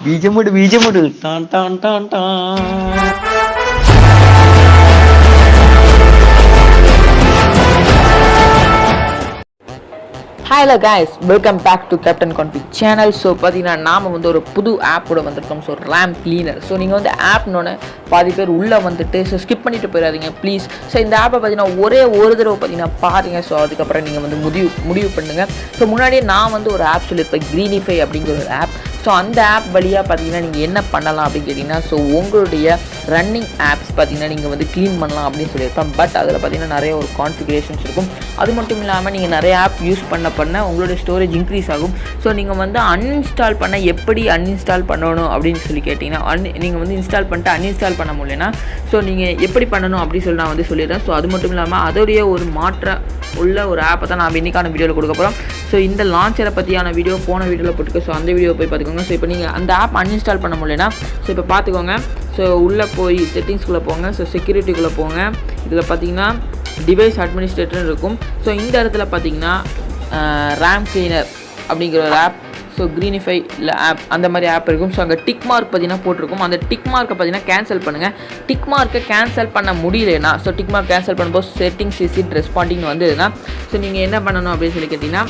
பீஜமுடு டான் டான் டான் டான். Hello guys, welcome back to captain config channel. So பார்த்தீங்கன்னா நாம் வந்து ஒரு புது ஆப்போட வந்திருக்கோம். So RAM cleaner. ஸோ நீங்கள் வந்து ஆப்னோட பாதி பேர் உள்ளே வந்துட்டு ஸோ ஸ்கிப் பண்ணிட்டு போயிடாதீங்க ப்ளீஸ். ஸோ இந்த ஆப்பை பார்த்தீங்கன்னா ஒரே ஒரு தடவை பார்த்தீங்கன்னா பாருங்கள். ஸோ அதுக்கப்புறம் நீங்கள் வந்து முடிவு பண்ணுங்கள். ஸோ முன்னாடியே நான் வந்து ஒரு ஆப் சொல்லியிருப்பேன், க்ரீனிஃபை அப்படிங்கிற ஒரு ஆப். ஸோ அந்த ஆப் வழியாக பார்த்தீங்கன்னா நீங்கள் என்ன பண்ணலாம் அப்படின்னு கேட்டிங்கன்னா, ஸோ உங்களுடைய ரன்னிங் ஆப்ஸ் பார்த்தீங்கன்னா நீங்கள் வந்து க்ளீன் பண்ணலாம் அப்படின்னு சொல்லியிருப்பேன். பட் அதில் பார்த்தீங்கன்னா நிறைய ஒரு கான்ஃபிகரேஷன்ஸ் இருக்கும். அது மட்டும் இல்லாமல் நீங்கள் நிறைய ஆப் யூஸ் பண்ண உங்களுடைய ஸ்டோரேஜ் இன்க்ரீஸ் ஆகும். ஸோ நீங்கள் வந்து அன்இன்ஸ்டால் பண்ண எப்படி அன்இன்ஸ்டால் பண்ணணும் அப்படின்னு சொல்லி கேட்டிங்கன்னா, நீங்கள் வந்து இன்ஸ்டால் பண்ணிட்டு அன்இன்ஸ்டால் பண்ண முடியலன்னா ஸோ நீங்கள் எப்படி பண்ணணும் அப்படின்னு சொல்லி நான் வந்து சொல்லிடுறேன். ஸோ அது மட்டும் இல்லாமல் அதோடைய ஒரு மாற்ற உள்ள ஒரு ஆப்பை தான் நான் இன்றைக்கான வீடியோவில் கொடுக்க போகிறோம். ஸோ இந்த லான்ச்சரை பற்றியான வீடியோ போன வீடியோவில் போட்டுருக்கு. ஸோ அந்த வீடியோ போய் பார்த்துக்கோங்க. ஸோ இப்போ நீங்கள் அந்த ஆப் அன்இன்ஸ்டால் பண்ண முடியலன்னா ஸோ இப்போ பார்த்துக்கோங்க. ஸோ உள்ளே போய் செட்டிங்ஸ்குள்ளே போங்க. ஸோ செக்யூரிட்டிக்குள்ளே போங்க. இதில் பார்த்தீங்கன்னா டிவைஸ் அட்மினிஸ்ட்ரேட்டர்னு இருக்கும். ஸோ இந்த இடத்துல பார்த்தீங்கன்னா ரேம் கிளீனர் அப்படிங்கிற ஒரு ஆப், ஸோ க்ரீனிஃபை இல்லை ஆப் அந்த மாதிரி ஆப் இருக்கும். ஸோ அங்கே டிக் மார்க் பார்த்தீங்கன்னா போட்டிருக்கும். அந்த டிக் மார்க்கை பார்த்தீங்கன்னா கேன்சல் பண்ணுங்கள். டிக் மார்க்கை கேன்சல் பண்ண முடியலன்னா ஸோ டிக் மார்க் கேன்சல் பண்ணும்போது செட்டிங்ஸ் இஸ் ரெஸ்பாண்டிங் வந்ததுன்னா ஸோ நீங்கள் என்ன பண்ணணும் அப்படின்னு சொல்லி கேட்டிங்கன்னா,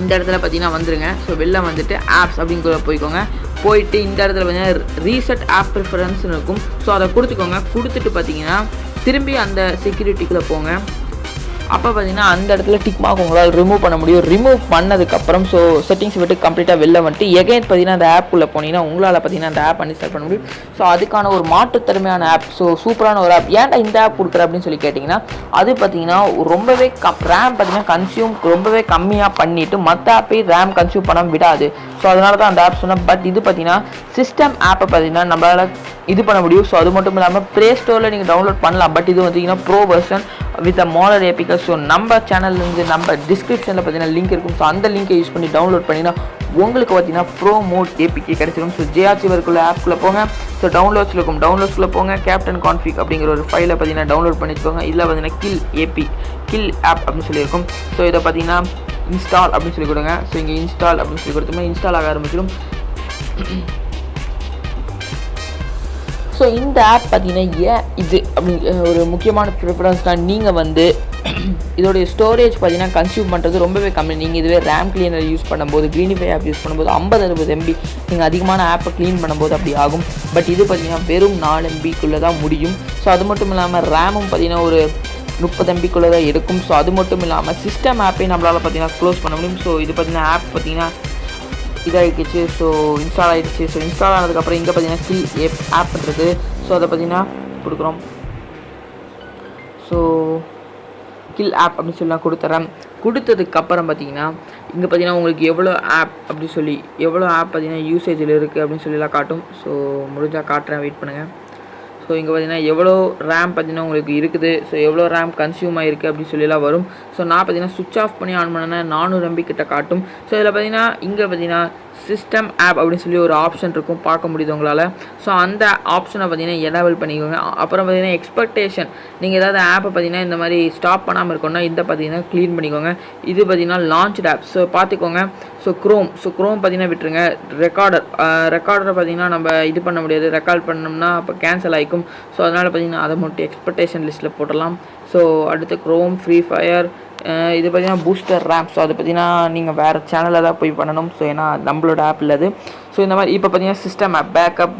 இந்த இடத்துல பார்த்தீங்கன்னா வந்துடுங்க. ஸோ வெளில வந்துட்டு ஆப்ஸ் அப்படிங்கிற போய்க்கோங்க. போயிட்டு இந்த இடத்துல பார்த்தீங்கன்னா ரீசெட் ஆப் ப்ரிஃபரன்ஸ்னு இருக்கும். ஸோ அதை கொடுத்துக்கோங்க. கொடுத்துட்டு பார்த்தீங்கன்னா திரும்பி அந்த செக்யூரிட்டிக்குள்ளே போங்க. அப்போ பார்த்தீங்கன்னா அந்த இடத்துல டிக் மார்க் உங்களால் ரிமூவ் பண்ண முடியும். ரிமூவ் பண்ணதுக்கப்புறம் ஸோ செட்டிங்ஸ் விட்டு கம்ப்ளீட்டாக வெளில வந்துட்டு எகைன் பார்த்தீங்கன்னா அந்த ஆப்புக்குள்ளே போனீங்கன்னா உங்களால் பார்த்தீங்கன்னா அந்த ஆப் அன்இன்ஸ்டால் பண்ண முடியும். ஸோ அதுக்கான ஒரு மாற்றுத்திறமையான ஆப், ஸோ சூப்பரான ஒரு ஆப். ஏன்டா இந்த ஆப் கொடுக்குற அப்படின்னு சொல்லி கேட்டிங்கன்னா, அது பார்த்தீங்கன்னா ரொம்பவே ரேம் பார்த்தீங்கன்னா கன்சியூம் ரொம்பவே கம்மியாக பண்ணிவிட்டு மற்ற ஆப்பை ரேம் கன்சியூம் பண்ண விடாது. ஸோ அதனால தான் அந்த ஆப் சொன்னேன். பட் இது பார்த்தீங்கன்னா சிஸ்டம் ஆப்பை பார்த்தீங்கன்னா நம்மளால் இது பண்ண முடியும். ஸோ அது மட்டும் இல்லாமல் ப்ளே ஸ்டோரில் நீங்கள் டவுன்லோட் பண்ணலாம். பட் இது பார்த்தீங்கன்னா bro version with a model APK. So நம்ம சேனல்லேருந்து நம்ம டிஸ்கிரிப்ஷனில் பார்த்தீங்கன்னா லிங்க் இருக்கும். ஸோ அந்த லிங்கை யூஸ் பண்ணி டவுன்லோட் பண்ணிங்கன்னா உங்களுக்கு பார்த்தீங்கன்னா ப்ரோ மோட் ஏபிகே கிடைச்சிடும். ஸோ ஜேஆர்சிவருக்குள்ள ஆப்குள்ளே போங்க. ஸோ டவுன்லோட்ஸில் இருக்கும். டவுன்லோட்ஸ்குள்ளே போங்க. கேப்டன் கான்ஃபிக் அப்படிங்கிற ஒரு ஃபைலை பார்த்தீங்கன்னா டவுன்லோட் பண்ணி வச்சுக்கோங்க. இதில் பார்த்தீங்கன்னா கில் ஆப் அப்படின்னு சொல்லியிருக்கும். ஸோ இதை பார்த்தீங்கன்னா இன்ஸ்டால் அப்படின்னு சொல்லி கொடுங்க. ஸோ இங்கே இன்ஸ்டால் அப்படின்னு சொல்லி கொடுத்தோம்னா இன்ஸ்டால் ஆக ஆரம்பிச்சிடும். ஸோ இந்த ஆப் பார்த்தீங்கன்னா ஏன் இது அப்படி ஒரு முக்கியமான ப்ரிஃபரன்ஸ் தான். நீங்கள் வந்து இதோடைய ஸ்டோரேஜ் பார்த்தீங்கன்னா கன்சியூம் பண்ணுறது ரொம்பவே கம்மி. நீங்கள் இதுவே ரேம் கிளீனர் யூஸ் பண்ணும்போது, க்ரீனிஃபை ஆப் யூஸ் பண்ணும்போது 50-60 MB நீங்கள் அதிகமான ஆப்பை க்ளீன் பண்ணும்போது அப்படி ஆகும். பட் இது பார்த்தீங்கன்னா வெறும் 4 MBக்குள்ளே தான் முடியும். ஸோ அது மட்டும் இல்லாமல் ரேமும் பார்த்தீங்கன்னா ஒரு 30 MBக்குள்ளே தான் எடுக்கும். ஸோ அது மட்டும் இல்லாமல் சிஸ்டம் ஆப்பையும் நம்மளால் பார்த்தீங்கன்னா க்ளோஸ் பண்ண முடியும். ஸோ இது பார்த்தீங்கன்னா ஆப் பார்த்தீங்கன்னா இதாகிடுச்சு. ஸோ இன்ஸ்டால் ஆகிடுச்சு. ஸோ இன்ஸ்டால் ஆனதுக்கப்புறம் இங்கே பார்த்தீங்கன்னா கில் ஆப் இருக்குது. ஸோ அதை பார்த்தீங்கன்னா கொடுக்குறோம். ஸோ கில் ஆப் அப்படின்னு சொல்லி நான் கொடுத்துட்றேன். கொடுத்ததுக்கப்புறம் பார்த்தீங்கன்னா இங்கே பார்த்தீங்கன்னா உங்களுக்கு எவ்வளோ ஆப் அப்படி சொல்லி எவ்வளோ ஆப் பார்த்தீங்கன்னா யூசேஜில் இருக்குது அப்படின்னு சொல்லிலாம் காட்டும். ஸோ முடிஞ்சால் காட்டுறேன், வெயிட் பண்ணுங்கள். ஸோ இங்கே பார்த்தீங்கன்னா எவ்வளோ ரேம் பார்த்தீங்கன்னா உங்களுக்கு இருக்குது. ஸோ எவ்வளோ ரேம் கன்சியூம் ஆகிருக்கு அப்படின்னு சொல்லிலாம் வரும். ஸோ நான் பார்த்தீங்கன்னா சுவிட்ச் ஆஃப் பண்ணி ஆன் பண்ணேன்னா 400 MB கிட்ட காட்டும். ஸோ இதில் பார்த்தீங்கன்னா இங்கே பார்த்தீங்கன்னா சிஸ்டம் ஆப் அப்படின்னு சொல்லி ஒரு ஆப்ஷன் இருக்கும், பார்க்க முடியுது உங்களால். ஸோ அந்த ஆப்ஷனை பார்த்தீங்கன்னா எனேபிள் பண்ணிக்கோங்க. அப்புறம் பார்த்தீங்கன்னா எக்ஸ்பெக்டேஷன், நீங்கள் ஏதாவது ஆப்பை பார்த்தீங்கன்னா இந்த மாதிரி ஸ்டாப் பண்ணாமல் இருக்கணும்னா இந்த பார்த்தீங்கன்னா க்ளீன் பண்ணிக்கோங்க. இது பார்த்தீங்கன்னா லான்ச் ஆப். ஸோ பார்த்துக்கோங்க. ஸோ க்ரோம் பார்த்தீங்கன்னா விட்டுருங்க. ரெக்கார்டரை பார்த்தீங்கன்னா நம்ம இது பண்ண முடியாது. ரெக்கார்ட் பண்ணோம்னா அப்போ கேன்சல் ஆகிக்கும். ஸோ அதனால் பார்த்தீங்கன்னா அதை மட்டும் எக்ஸ்பெக்டேஷன் லிஸ்ட்டில் போடலாம். ஸோ அடுத்து க்ரோம், ஃப்ரீ ஃபயர், இது பார்த்தீங்கன்னா பூஸ்டர் ரேம். ஸோ அது பார்த்தீங்கன்னா நீங்கள் வேறு சேனலில் தான் போய் பண்ணணும். ஸோ ஏன்னா நம்மளோட ஆப் இல்லை அது. ஸோ இந்த மாதிரி இப்போ பார்த்தீங்கன்னா system app, backup,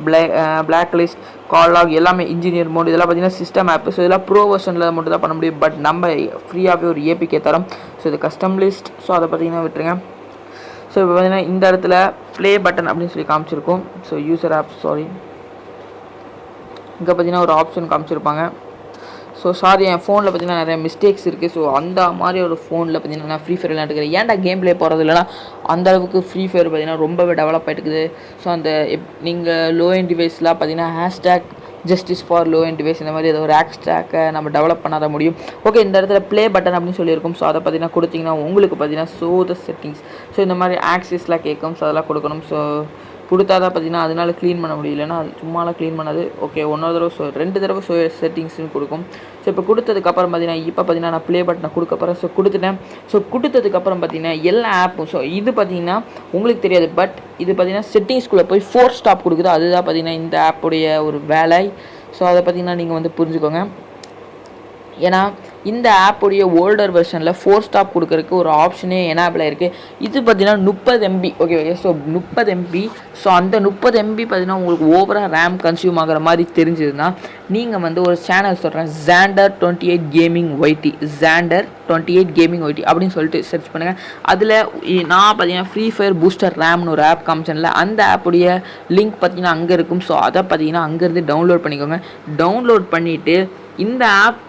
black list, call log எல்லாமே, இன்ஜினியர் மோட் இதெல்லாம் பார்த்தீங்கன்னா சிஸ்டம் ஆப். ஸோ இதெல்லாம் ப்ரோ வெர்ஷனில் மட்டும் தான் பண்ண முடியும். பட் நம்ம ஃப்ரீயாகவே ஒரு ஏபிகே தரோம். ஸோ இது கஸ்டம் லிஸ்ட். ஸோ அதை பார்த்தீங்கன்னா விட்டுருங்க. ஸோ இப்போ பார்த்தீங்கன்னா இந்த இடத்துல ப்ளே பட்டன் அப்படின்னு சொல்லி காமிச்சிருக்கும். ஸோ யூசர் ஆப் இங்கே பார்த்தீங்கன்னா ஒரு ஆப்ஷன் காமிச்சிருப்பாங்க. ஸோ சாரி, என் ஃபோனில் பார்த்தீங்கன்னா நிறைய மிஸ்டேக்ஸ் இருக்குது. ஸோ அந்த மாதிரி ஒரு ஃபோனில் பார்த்தீங்கன்னா நான் ஃப்ரீ ஃபயர் விளையாண்டுக்கிறேன். ஏன்டா கேம் ப்ளே போகிறது இல்லைனா அந்தளவுக்கு ஃப்ரீ ஃபயர் பார்த்தீங்கன்னா ரொம்பவே டெவலப் ஆகிட்டுக்குது. ஸோ அந்த நீங்கள் லோ எண்ட் டிவைஸ்லாம் பார்த்தீங்கன்னா hashtag justice for low end device இந்த மாதிரி ஏதோ ஒரு ஹேஷ்டேக்கை நம்ம டெவலப் பண்ணாத முடியும். ஓகே, இந்த இடத்துல ப்ளே பட்டன் அப்படின்னு சொல்லியிருக்கும். ஸோ அதை பார்த்தீங்கன்னா கொடுத்தீங்கன்னா உங்களுக்கு பார்த்தீங்கன்னா த செட்டிங்ஸ். ஸோ இந்த மாதிரி ஆக்சஸ்லாம் கேட்கும். ஸோ அதெல்லாம் கொடுக்கணும். ஸோ கொடுத்தா தான் பார்த்தீங்கன்னா அதனால க்ளீன் பண்ண முடியலன்னா அது சும்மாலாம் க்ளீன் பண்ணாது. ஓகே, 1 தடவை 2 தடவை செட்டிங்ஸ்னு கொடுக்கும். ஸோ இப்போ கொடுத்ததுக்கப்புறம் பார்த்தீங்கன்னா இப்போ பார்த்தீங்கன்னா நான் ப்ளே பட்டனை கொடுக்க போகிறேன். ஸோ கொடுத்துட்டேன். ஸோ கொடுத்ததுக்கப்புறம் பார்த்தீங்கன்னா எல்லா ஆப்பும் ஸோ இது பார்த்தீங்கன்னா உங்களுக்கு தெரியாது, பட் இது பார்த்தீங்கன்னா செட்டிங்ஸ்குள்ளே போய் 4 ஸ்டாப் கொடுக்குது. அதுதான் பார்த்தீங்கன்னா இந்த ஆப்புடைய ஒரு வேலை. ஸோ அதை பார்த்தீங்கன்னா நீங்கள் வந்து புரிஞ்சுக்கோங்க. ஏன்னா இந்த ஆப்புடைய ஓல்டர் வெர்ஷனில் 4 ஸ்டாப் கொடுக்கறதுக்கு ஒரு ஆப்ஷனே எனேபிள் ஆகிருக்கு. இது பார்த்தீங்கன்னா 30 MB. Okay, so 30 MB. So அந்த 30 MB பார்த்தீங்கன்னா உங்களுக்கு ஓவராக ரேம் கன்சியூம் ஆகிற மாதிரி தெரிஞ்சதுன்னா நீங்கள் வந்து ஒரு சேனல் சொல்கிறேன், ஜாண்டர் 28 கேமிங் ஒய்டி, ஜாண்டர் 28 கேமிங் ஒய்டி அப்படின்னு சொல்லிட்டு சர்ச் பண்ணுங்கள். அதில் நான் பார்த்தீங்கன்னா ஃப்ரீ ஃபயர் பூஸ்டர் ரேம்னு ஒரு ஆப் காமிச்சேன்ல, அந்த ஆப்புடைய லிங்க் பார்த்தீங்கன்னா அங்கே இருக்கும். ஸோ அதை பார்த்தீங்கன்னா அங்கேருந்து டவுன்லோட் பண்ணிக்கோங்க. டவுன்லோட் பண்ணிவிட்டு இந்த ஆப்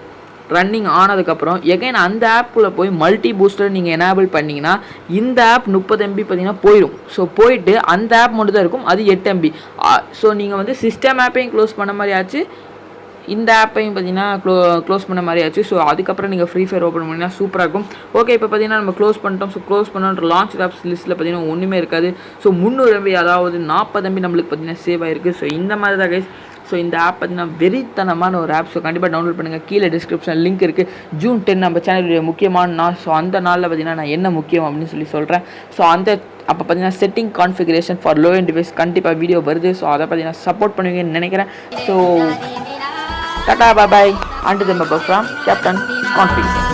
ரன்னிங் ஆனதுக்கப்புறம் எகைன் அந்த ஆப்புக்குள்ளே போய் மல்டி பூஸ்டர் நீங்கள் எனேபிள் பண்ணிங்கன்னா இந்த ஆப் 30 MB பார்த்தீங்கன்னா போயிடும். ஸோ போயிட்டு அந்த ஆப் மட்டும் தான் இருக்கும், அது 8 MB. ஸோ நீங்கள் வந்து சிஸ்டம் ஆப்பையும் க்ளோஸ் பண்ண மாதிரி ஆச்சு, இந்த ஆப்பையும் பார்த்தீங்கன்னா க்ளோஸ் பண்ண மாதிரி ஆச்சு. ஸோ அதுக்கப்புறம் நீங்கள் ஃப்ரீ ஃபயர் ஓப்பன் பண்ணிங்கன்னா சூப்பராக இருக்கும். ஓகே, இப்போ பார்த்தீங்கன்னா நம்ம க்ளோஸ் பண்ணிட்டோம். ஸோ க்ளோஸ் பண்ணுற லான்ச் ஆப்ஸ் லிஸ்ட்டில் பார்த்தீங்கன்னா ஒன்றுமே இருக்காது. ஸோ 300 MB அதாவது 40 MB நம்மளுக்கு பார்த்தீங்கன்னா சேவ் ஆகிருக்கு. ஸோ இந்த மாதிரி தான் கைஸ். ஸோ இந்த ஆப் பார்த்தீங்கன்னா வெறித்தனமான ஒரு ஆப். ஸோ கண்டிப்பாக டவுன்லோட் பண்ணுங்கள். கீழே டிஸ்கிரிப்ஷன் லிங்க் இருக்குது. ஜூன் 10 நம்ம சேனலுடைய முக்கியமான நாள். ஸோ அந்த நாளில் பார்த்தீங்கன்னா நான் என்ன முக்கியம் அப்படின்னு சொல்கிறேன். ஸோ அந்த அப்போ பார்த்தீங்கன்னா setting configuration for low end device கண்டிப்பாக வீடியோ வருது. ஸோ அதை பார்த்தீங்கன்னா சப்போர்ட் பண்ணுவீங்கன்னு நினைக்கிறேன். So Tata, bye, until then, bye from Catain Config.